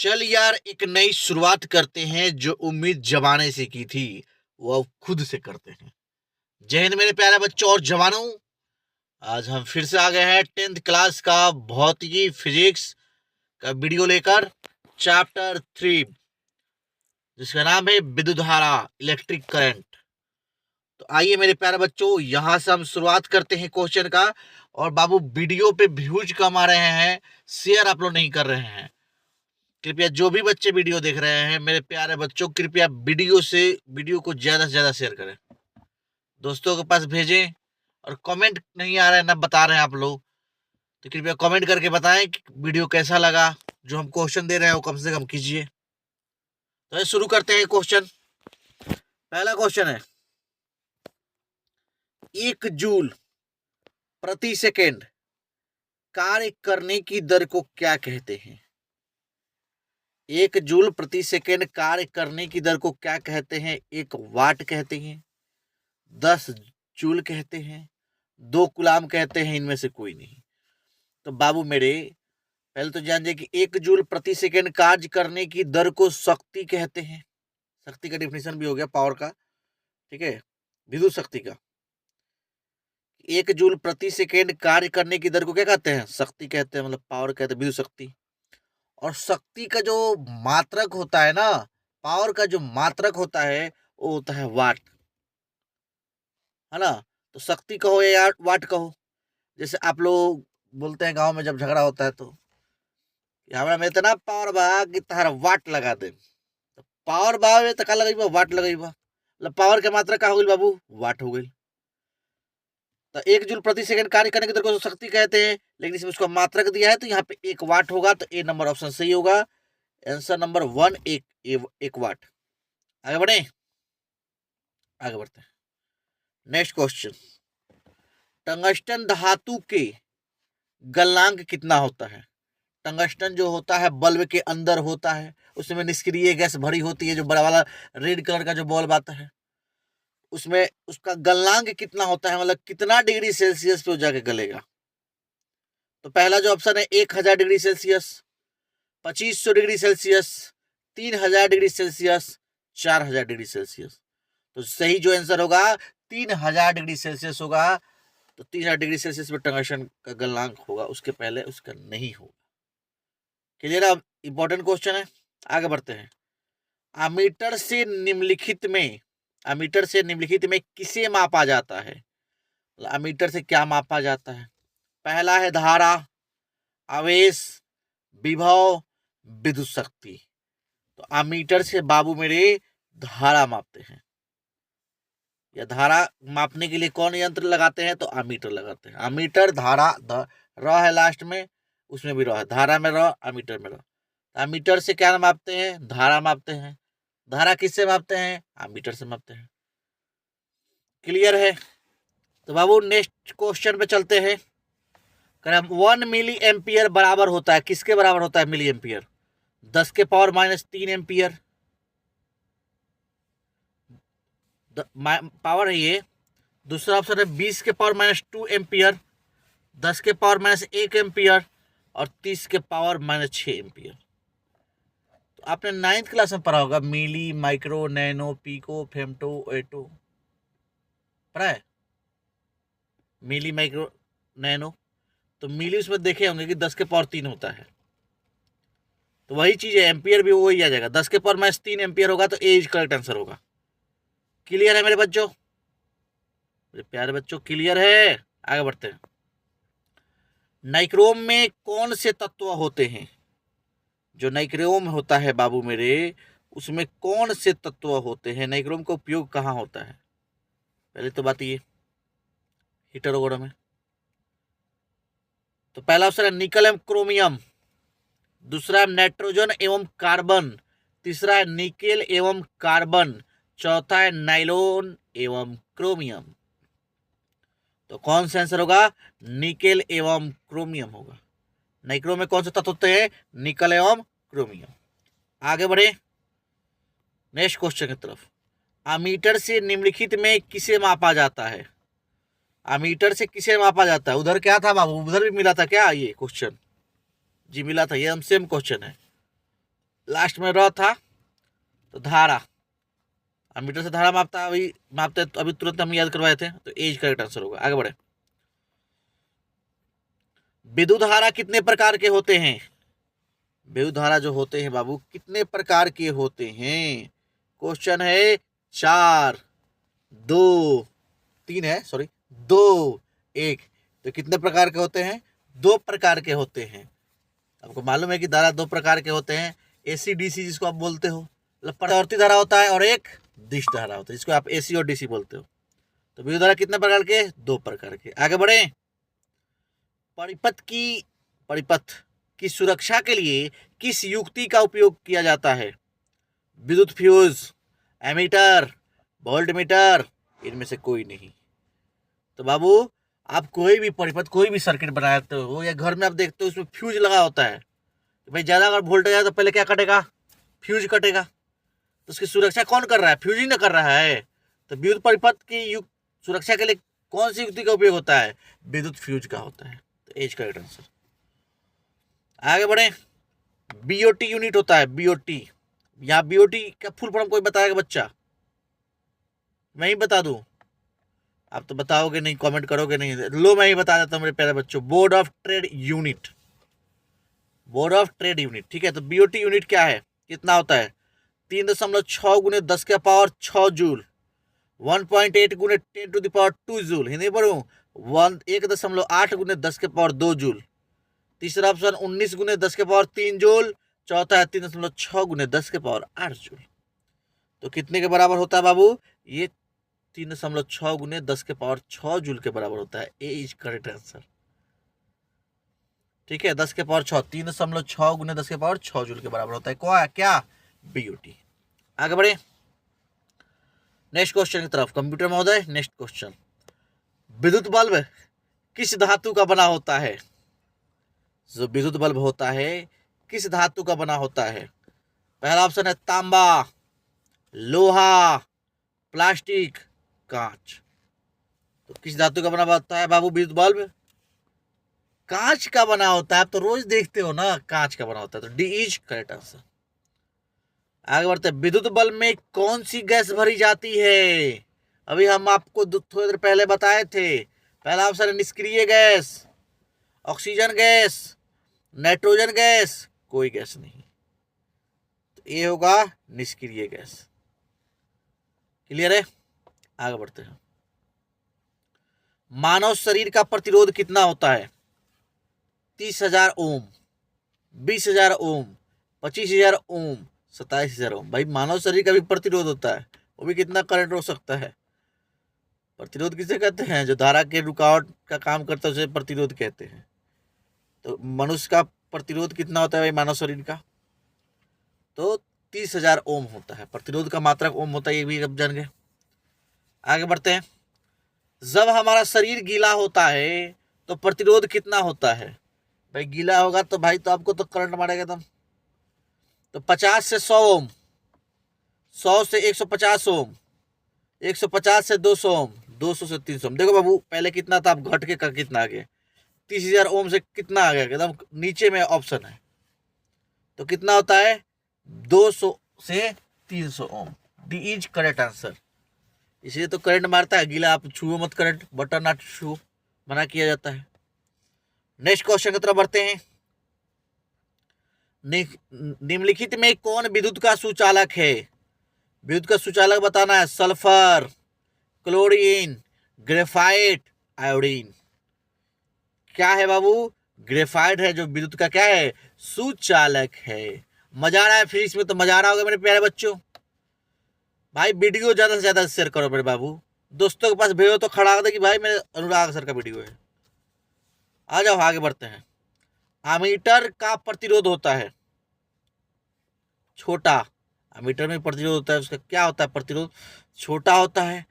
चल यार एक नई शुरुआत करते हैं। जो उम्मीद जमाने से की थी वो अब खुद से करते हैं। जय हिंद मेरे प्यारे बच्चों और जवानों। आज हम फिर से आ गए हैं 10th क्लास का भौतिकी फिजिक्स का वीडियो लेकर, चैप्टर 3, जिसका नाम है विद्युत धारा, इलेक्ट्रिक करंट। तो आइए मेरे प्यारे बच्चों, यहाँ से हम शुरुआत करते हैं क्वेश्चन का। और बाबू वीडियो पे व्यूज कम आ रहे हैं, शेयर आप लोग नहीं कर रहे हैं। कृपया जो भी बच्चे वीडियो देख रहे हैं मेरे प्यारे बच्चों, कृपया वीडियो को ज्यादा से ज्यादा शेयर करें, दोस्तों के पास भेजें। और कमेंट नहीं आ रहा है ना बता रहे हैं आप लोग, तो कृपया कमेंट करके बताएं कि वीडियो कैसा लगा। जो हम क्वेश्चन दे रहे हैं वो कम से कम कीजिए। तो शुरू करते हैं क्वेश्चन। पहला क्वेश्चन है, 1 जूल प्रति सेकेंड कार्य करने की दर को क्या कहते हैं? 1 जूल प्रति सेकेंड कार्य करने की दर को क्या कहते हैं? 1 वाट कहते हैं, 10 जूल कहते हैं, 2 कूलाम कहते हैं, इनमें से कोई नहीं। तो बाबू मेरे, पहले तो जान जाए कि 1 जूल प्रति सेकेंड कार्य करने की दर को शक्ति कहते हैं। शक्ति का डिफिनेशन भी हो गया पावर का, ठीक है, विद्युत शक्ति का। 1 जूल प्रति सेकेंड कार्य करने की दर को क्या कहते हैं? शक्ति कहते हैं, मतलब पावर कहते हैं, विद्युत शक्ति। और शक्ति का जो मात्रक होता है ना, पावर का जो मात्रक होता है वो होता है वाट, है ना। तो शक्ति कहो या वाट कहो। जैसे आप लोग बोलते हैं गांव में जब झगड़ा होता है तो हमारा में इतना पावर बा कि तार वाट लगा दे। तो पावर बा में तो का लगई बा? वाट लगई बा। मतलब पावर के मात्रा का हो गई बाबू? वाट हो गई। तो 1 जूल प्रति सेकंड कार्य करने की दर को शक्ति कहते हैं, लेकिन इसमें उसको मात्रक दिया है तो यहाँ पे 1 वाट होगा। तो ए नंबर ऑप्शन सही होगा। आंसर नंबर 1 एक वाट। आगे बढ़े, आगे बढ़ते हैं। नेक्स्ट क्वेश्चन, टंगस्टन धातु के गलनांक कितना होता है? टंगस्टन जो होता है बल्ब के अंदर होता है, उसमें निष्क्रिय गैस भरी होती है, जो बड़ा वाला रेड कलर का जो बल्ब आता है, उसमें उसका गलनांक कितना होता है, मतलब कितना डिग्री सेल्सियस पे जाके गलेगा? तो पहला जो ऑप्शन है 1000 degree Celsius, 2500 degree Celsius, 3000 degree Celsius, 4000 degree Celsius. तो सही जो आंसर होगा 3000 डिग्री सेल्सियस होगा। तो 3000 डिग्री सेल्सियस में टंगस्टन का गलनांक होगा, उसके पहले उसका नहीं होगा। क्लियर? अब इंपॉर्टेंट क्वेश्चन है, आगे बढ़ते हैं। अमीटर से निम्नलिखित में किसे मापा जाता है? अमीटर से क्या मापा जाता है? पहला है धारा, आवेश, विभव, विद्युत शक्ति। तो अमीटर से बाबू मेरे धारा मापते हैं, या धारा मापने के लिए कौन यंत्र लगाते हैं? तो अमीटर लगाते हैं। अमीटर, धारा, र है लास्ट में, उसमें भी र है, धारा में र, अमीटर में र। अमीटर से क्या मापते हैं? धारा मापते हैं। धारा किससे मापते हैं? अमीटर से मापते हैं। क्लियर है? तो बाबू नेक्स्ट क्वेश्चन पे चलते हैं। 1 मिली एम्पियर बराबर होता है, किसके बराबर होता है मिली एम्पियर? 10 के पावर -3 एम्पियर पावर है ये। दूसरा ऑप्शन है 20 के पावर -2 एम्पियर, 10 के पावर -1 एम्पियर, और 30 के पावर -6 एम्पियर। तो आपने 9th क्लास में पढ़ा होगा, मिली, माइक्रो, नैनो, पीको, फेम्टो, एटो, पढ़ा है? मिली, माइक्रो, नैनो। तो मिली उसमें देखे होंगे कि 10 के पावर 3 होता है, तो वही चीज है, एम्पियर भी वही आ जाएगा। 10 के पावर -3 एम्पियर होगा, तो ए इज करेक्ट आंसर होगा। क्लियर है मेरे बच्चों, मेरे प्यारे बच्चों? क्लियर है? आगे बढ़ते हैं। नाइक्रोम में कौन से तत्व होते हैं? जो नाइक्रोम होता है बाबू मेरे, उसमें कौन से तत्व होते हैं? नाइक्रोम का उपयोग कहाँ होता है? पहले तो बात ये, हीटर वगैरह में। तो पहला ऑप्शन है निकल एवं क्रोमियम, दूसरा है नाइट्रोजन एवं कार्बन, तीसरा है निकेल एवं कार्बन, चौथा है नाइलोन एवं क्रोमियम। तो कौन सा आंसर होगा? निकेल एवं क्रोमियम होगा। नाइक्रोम में कौन से तत्व होते हैं? निकल एवं क्रोमियम। आगे बढ़े नेक्स्ट क्वेश्चन की तरफ। अमीटर से निम्नलिखित में किसे मापा जाता है? अमीटर से किसे मापा जाता है? उधर क्या था बाबू? उधर भी मिला था क्या ये क्वेश्चन? जी मिला था, ये हम सेम क्वेश्चन है। लास्ट में रॉ था तो धारा, अमीटर से धारा मापता, अभी मापते तो अभी तुरंत हम याद करवाए थे, तो एज करेक्ट आंसर होगा। आगे बढ़े। विद्युत धारा कितने प्रकार के होते हैं? विद्युत धारा जो होते हैं बाबू कितने प्रकार के होते हैं? क्वेश्चन है 4 2 3 है, सॉरी 2 1। तो कितने प्रकार के होते हैं? 2 प्रकार के होते हैं। आपको मालूम है कि धारा 2 प्रकार के होते हैं, एसी डीसी जिसको आप बोलते हो, मतलब प्रवर्ती धारा होता है और एक दिश धारा होता है जिसको आप एसी और डीसी बोलते हो। तो विद्युत धारा कितने प्रकार के? 2 प्रकार के। आगे बढ़े। परिपथ की सुरक्षा के लिए किस युक्ति का उपयोग किया जाता है? विद्युत फ्यूज, एमीटर, वोल्ट मीटर, इनमें से कोई नहीं। तो बाबू आप कोई भी परिपथ, कोई भी सर्किट बनाते हो या घर में आप देखते हो उसमें फ्यूज लगा होता है, भाई ज्यादा अगर वोल्टेज आए तो पहले क्या कटेगा? फ्यूज कटेगा। तो उसकी सुरक्षा कौन कर रहा है? फ्यूज ही ना कर रहा है। तो विद्युत परिपथ की सुरक्षा के लिए कौन सी युक्ति का उपयोग होता है? विद्युत फ्यूज का होता है। तो एज करेक्ट आंसर। आगे बढ़े। बीओटी यूनिट होता है, बीओटी। यहाँ बीओटी का फुल फॉर्म कोई बताएगा बच्चा? मैं ही बता दूं? आप तो बताओगे नहीं, कमेंट करोगे नहीं। लो मैं ही बता देता हूँ मेरे प्यारे बच्चों, board of trade unit. Board of trade unit, ठीक है। तो बीओटी यूनिट क्या है, कितना होता है? 3.6 गुने 10 के पावर 6 जूल, 1.8 गुने 10 to the power 2 joule. Hindi पढ़ूं? 1.8 गुने 10 के पावर 2 जूल। तीसरा ऑप्शन 19 गुने 10 के पावर 3 जूल। चौथा है 3.6 गुने 10 के पावर 8 जूल। तो कितने के बराबर होता है बाबू? ये 3.6 गुने 10 के पावर 6 जूल के बराबर होता है। ए इज करेक्ट आंसर, ठीक है। 10 के पावर 6, 3.6 गुने 10 के पावर 6 जूल के बराबर होता है क्या? बीयूटी। आगे बढ़े नेक्स्ट क्वेश्चन की तरफ। कंप्यूटर महोदय, नेक्स्ट क्वेश्चन। विद्युत बल्ब किस धातु का बना होता है? जो विद्युत बल्ब होता है किस धातु का बना होता है? पहला ऑप्शन है तांबा, लोहा, प्लास्टिक, कांच। तो किस धातु का बना होता है बाबू विद्युत बल्ब? कांच का बना होता है। आप तो रोज देखते हो ना, कांच का बना होता है। तो डी इज करेक्ट आंसर। आगे बढ़ते हैं। विद्युत बल्ब में कौन सी गैस भरी जाती है? अभी हम आपको थोड़ी देर पहले बताए थे। पहला ऑप्शन है निष्क्रिय gas, oxygen gas, nitrogen gas, कोई गैस नहीं। तो ये होगा निष्क्रिय गैस। क्लियर है? आगे बढ़ते हैं। मानव शरीर का प्रतिरोध कितना होता है? 30,000 ओम, 20,000 ओम, 25,000 ओम, 27,000 ओम। भाई मानव शरीर का भी प्रतिरोध होता है, वो भी कितना करंट रोक सकता है। प्रतिरोध किसे कहते हैं? जो धारा के रुकावट का काम करता है उसे प्रतिरोध कहते हैं। तो मनुष्य का प्रतिरोध कितना होता है भाई मानव शरीर का? तो 30,000 ओम होता है। प्रतिरोध का मात्रक ओम होता है, ये भी अब जान गए। आगे बढ़ते हैं। जब हमारा शरीर गीला होता है तो प्रतिरोध कितना होता है? भाई गीला होगा तो भाई तो आपको तो करंट मारेगा एकदम। तो 50 से 100 ओम, 100 से 150 ओम, 150 से 200 ओम, 200 से 300 ओम। देखो बाबू पहले कितना था, अब घट के कितना आ गया? 30,000 ओम से कितना आ गया? एकदम नीचे में ऑप्शन है। तो कितना होता है? 200 से 300 ohm. D is correct answer. इसलिए तो करंट मारता है, गीला आप छुओ मत, करंट बटन ना छुओ, मना किया जाता है। नेक्स्ट क्वेश्चन की तरफ बढ़ते हैं। निम्नलिखित में कौन विद्युत का सुचालक है? विद्युत का सुचालक बताना है। Sulphur, chlorine, graphite, iodine. क्या है बाबू? ग्रेफाइट है जो विद्युत का क्या है? सुचालक है। मजा आ रहा है फिर इसमें? तो मजा आ रहा होगा मेरे प्यारे बच्चों। भाई वीडियो ज्यादा से ज्यादा शेयर करो मेरे बाबू, दोस्तों के पास भेजो तो खड़ा दे कि भाई मेरे अनुराग सर का वीडियो है। आ जाओ आगे बढ़ते हैं। अमीटर का प्रतिरोध होता है छोटा। अमीटर में प्रतिरोध होता है, उसका क्या होता है प्रतिरोध? छोटा होता है,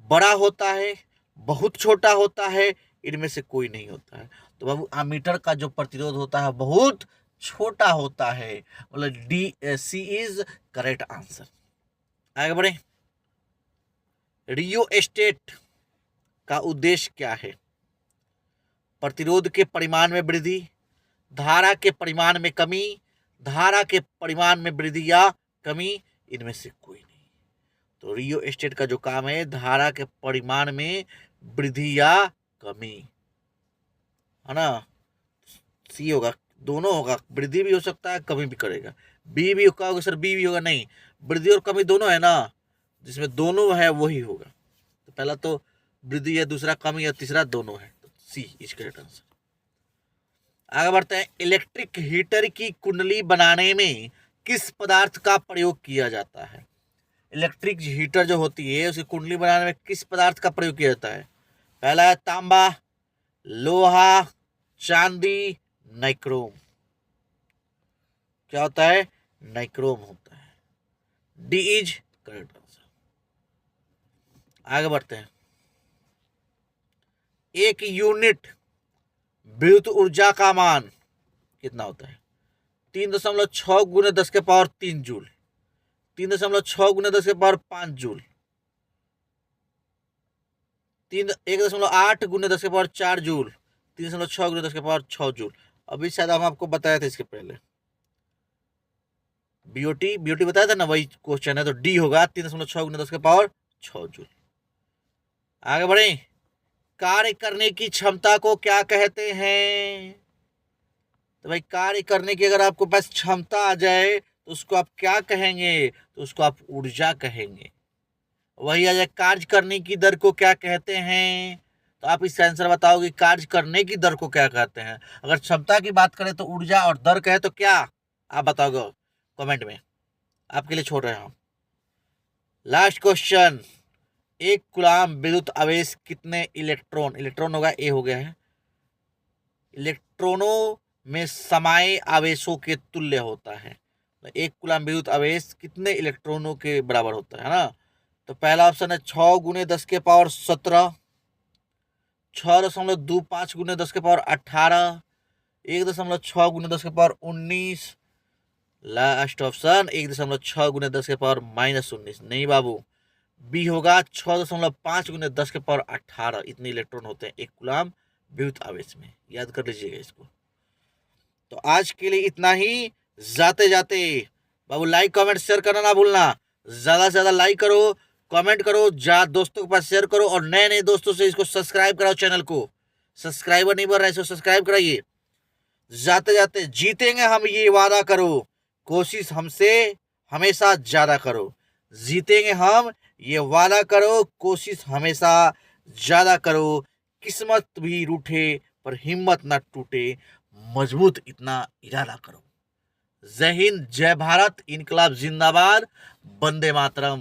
बड़ा होता है, बहुत छोटा होता है, इनमें से कोई नहीं होता है। तो बाबू अमीटर का जो प्रतिरोध होता है बहुत छोटा होता है, मतलब D C is correct answer. आगे बढ़े। रियो एस्टेट का उद्देश्य क्या है? प्रतिरोध के परिमाण में वृद्धि, धारा के परिमाण में कमी, धारा के परिमाण में वृद्धि या कमी, इनमें से कोई नहीं। तो रियो एस्टेट का जो काम है धारा के परिमाण में वृद्धि या कमी, है ना। सी होगा, दोनों होगा, वृद्धि भी हो सकता है कमी भी करेगा। बी भी होगा सर, बी भी होगा, नहीं, वृद्धि और कमी दोनों है ना, जिसमें दोनों है वही होगा। तो पहला तो वृद्धि है, दूसरा कमी है, तीसरा दोनों है, तो सी इज करेक्ट आंसर। आगे बढ़ते हैं। इलेक्ट्रिक हीटर की कुंडली बनाने में किस पदार्थ का प्रयोग किया जाता है? इलेक्ट्रिक हीटर जो होती है उसकी कुंडली बनाने में किस पदार्थ का प्रयोग किया जाता है? पहला है तांबा, लोहा, चांदी, नाइक्रोम। क्या होता है? नाइक्रोम होता है। D is correct answer. आगे बढ़ते हैं। एक यूनिट विद्युत ऊर्जा का मान कितना होता है? 3.6 गुने 10 के पावर 3 जूल, 3.6 गुने 10 के पावर 5 जूल, 1.8 गुने 10 के पावर 4 जूल, 3.6 गुने 10 के पावर 6 जूल। अभी शायद हम आपको बताया था इसके पहले, बीओटी बताया था ना, वही क्वेश्चन है। तो डी होगा 3.6 गुने 10 के पावर 6 जूल। आगे बढ़े। कार्य करने की क्षमता को क्या कहते हैं? तो भाई कार्य करने की अगर आपको पास क्षमता आ जाए तो उसको आप क्या कहेंगे? तो उसको आप ऊर्जा कहेंगे। वही आ जाए कार्य करने की दर को क्या कहते हैं, तो आप इसका आंसर बताओगे कार्य करने की दर को क्या कहते हैं। अगर क्षमता की बात करें तो ऊर्जा, और दर कहे तो क्या, आप बताओगे कमेंट में, आपके लिए छोड़ रहे हैं हम। Last question. एक कूलाम विद्युत आवेश कितने इलेक्ट्रॉन, इलेक्ट्रॉन होगा ए हो गया है, इलेक्ट्रॉनों में समाये आवेशों के तुल्य होता है। एक कूलाम विद्युत आवेश कितने इलेक्ट्रॉनों के बराबर होता है ना। तो पहला ऑप्शन है 6 गुने 10 के पावर 17, 6.25 गुने 10 के पावर 18, 1.6 गुने 10 के पावर 19, लास्ट ऑप्शन 1.6 गुने 10 के पावर -19। नहीं बाबू, बी होगा 6.5 गुने 10 के पावर 18। इतने इलेक्ट्रॉन होते हैं एक कूलाम विद्युत आवेश में, याद कर लीजिएगा इसको। तो आज के लिए इतना ही। जाते जाते बाबू लाइक कमेंट शेयर करना ना भूलना। ज्यादा से ज्यादा लाइक करो, कमेंट करो, दोस्तों के पास शेयर करो, और नए नए दोस्तों से इसको सब्सक्राइब कराओ। चैनल को सब्सक्राइबर नहीं बढ़ रहा है, इसको सब्सक्राइब कराइए। जाते जाते जीतेंगे हम, ये वादा करो, कोशिश हमसे हमेशा ज्यादा करो। जीतेंगे हम, ये वादा करो, कोशिश हमेशा ज्यादा करो। किस्मत भी रूठे पर हिम्मत न टूटे, मजबूत इतना इरादा करो। जय हिंद, जय भारत, इनकलाब जिंदाबाद, वंदे मातरम।